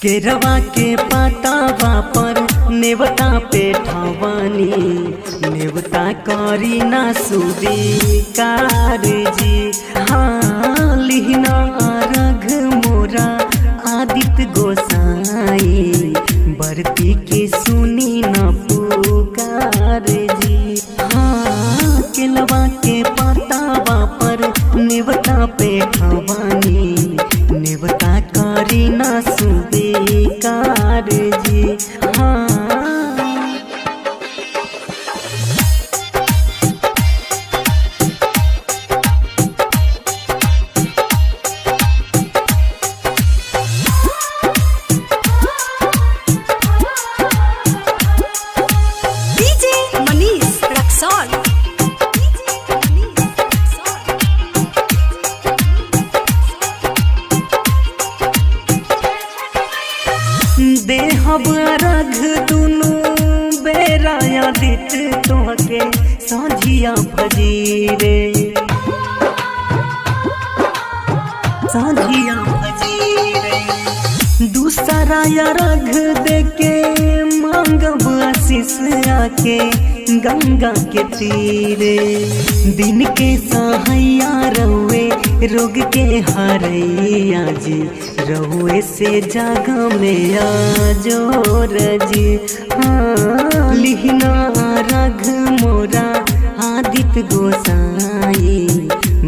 केरवा के पातावा पर नेवता पे ठवानी नेवता करी ना सुविकार जी। हाँ लिहना रघ मोरा आदित्य गोसाई बरती के सुनी न पुकार जी। हाँ केलवा के पातावा पर नेवता पे ठवानी नेवता करी ना सुविकार जी। हाँ देहब रघ दुनु बेरा आदित्य तोहके साझिया फजीरे साझिया फजीरे दूसरा या रघ देके मांगब आशीष आके गंगा के तीरे। दिन के सहाया रहुए रोग के हरैया जी रहुए से जागा में आजोर जी। हाँ लिहना रघ मोरा आदित्य गोसाई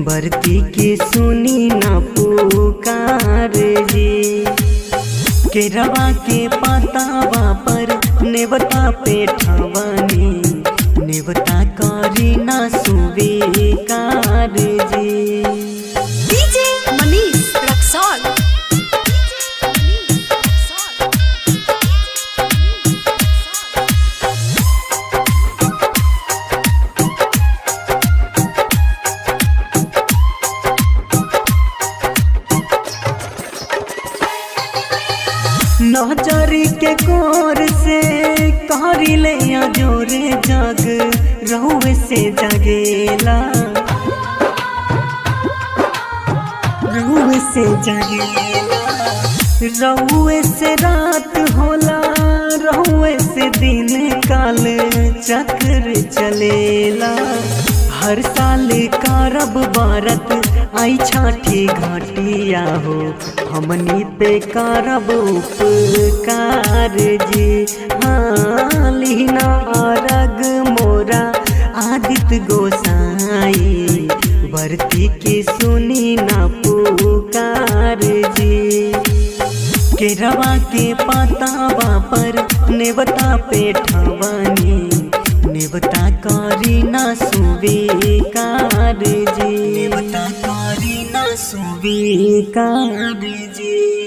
बरती के सुनी ना पुकार जी। केरवा के पातावा पर नेवता पे ठवानी नेवता करी ना सुविकार जी। डीजे मनीष रक्सौल। नजरी के कोर से करी ले जोरे जग रहुए से जगेला रहुए से जगेला रहुए से रात होला रहुए से दिन काल चक्र चलेला। हर साल करब बारत आई छठी घाटिया हो हमनी पे करब उपकार जी। हाँ लिहना रघ मोरा आदित्य गोसाई बरती के सुनी ना पुकार जी। केरवा के पातावा पर नेवता पे ठवानी नेवता करी ना सुविकार जी नेवता करी ना सुविकार जी।